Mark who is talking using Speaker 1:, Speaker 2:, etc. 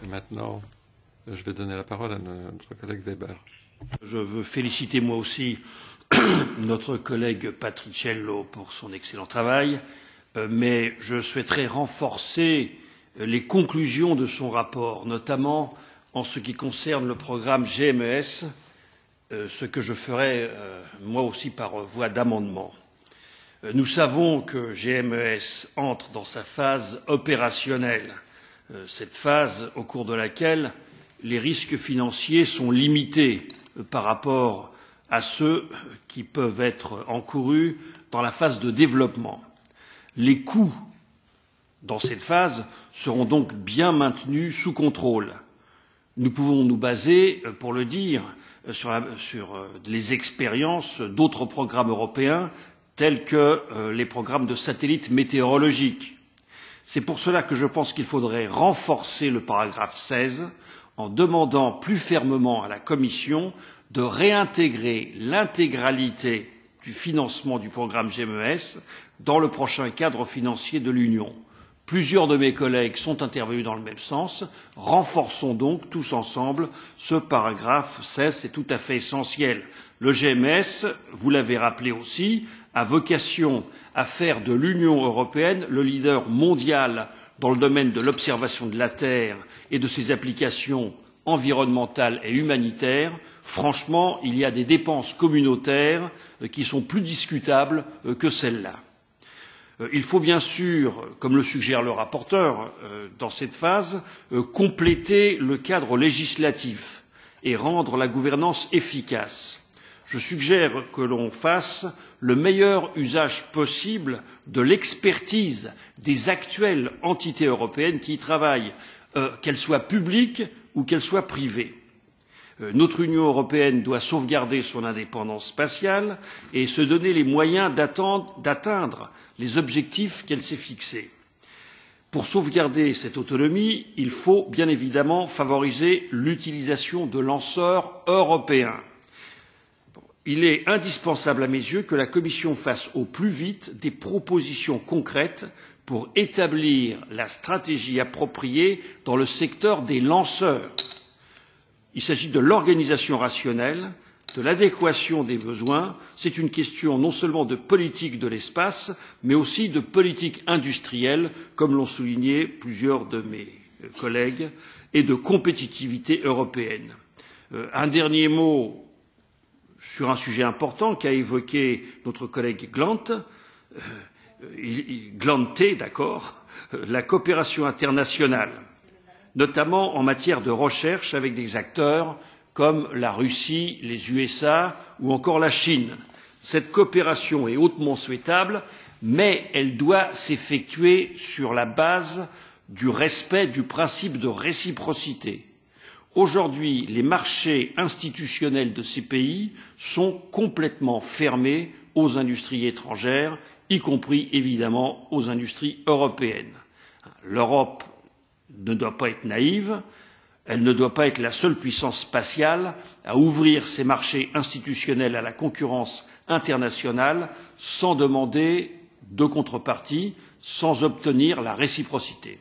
Speaker 1: Et maintenant, je vais donner la parole à notre collègue Weber.
Speaker 2: Je veux féliciter moi aussi notre collègue Patriciello pour son excellent travail, mais je souhaiterais renforcer les conclusions de son rapport, notamment en ce qui concerne le programme GMES, ce que je ferai moi aussi par voie d'amendement. Nous savons que GMES entre dans sa phase opérationnelle, cette phase au cours de laquelle les risques financiers sont limités par rapport à ceux qui peuvent être encourus dans la phase de développement. Les coûts dans cette phase seront donc bien maintenus sous contrôle. Nous pouvons nous baser, pour le dire, sur les expériences d'autres programmes européens tels que les programmes de satellites météorologiques. C'est pour cela que je pense qu'il faudrait renforcer le paragraphe 16 en demandant plus fermement à la Commission de réintégrer l'intégralité du financement du programme GMES dans le prochain cadre financier de l'Union. Plusieurs de mes collègues sont intervenus dans le même sens. Renforçons donc tous ensemble ce paragraphe 16, c'est tout à fait essentiel. Le GMES, vous l'avez rappelé aussi, a vocation à faire de l'Union européenne le leader mondial dans le domaine de l'observation de la Terre et de ses applications environnementales et humanitaires. Franchement, il y a des dépenses communautaires qui sont plus discutables que celles-là. Il faut bien sûr, comme le suggère le rapporteur dans cette phase, compléter le cadre législatif et rendre la gouvernance efficace. Je suggère que l'on fasse le meilleur usage possible de l'expertise des actuelles entités européennes qui y travaillent, qu'elles soient publiques ou qu'elles soient privées. Notre Union européenne doit sauvegarder son indépendance spatiale et se donner les moyens d'atteindre les objectifs qu'elle s'est fixés. Pour sauvegarder cette autonomie, il faut bien évidemment favoriser l'utilisation de lanceurs européens. Il est indispensable à mes yeux que la Commission fasse au plus vite des propositions concrètes pour établir la stratégie appropriée dans le secteur des lanceurs. Il s'agit de l'organisation rationnelle, de l'adéquation des besoins. C'est une question non seulement de politique de l'espace, mais aussi de politique industrielle, comme l'ont souligné plusieurs de mes collègues, et de compétitivité européenne. Un dernier mot sur un sujet important qu'a évoqué notre collègue Glante, la coopération internationale, notamment en matière de recherche avec des acteurs comme la Russie, les USA ou encore la Chine. Cette coopération est hautement souhaitable, mais elle doit s'effectuer sur la base du respect du principe de réciprocité. Aujourd'hui, les marchés institutionnels de ces pays sont complètement fermés aux industries étrangères, y compris évidemment aux industries européennes. L'Europe ne doit pas être naïve, elle ne doit pas être la seule puissance spatiale à ouvrir ses marchés institutionnels à la concurrence internationale sans demander de contrepartie, sans obtenir la réciprocité.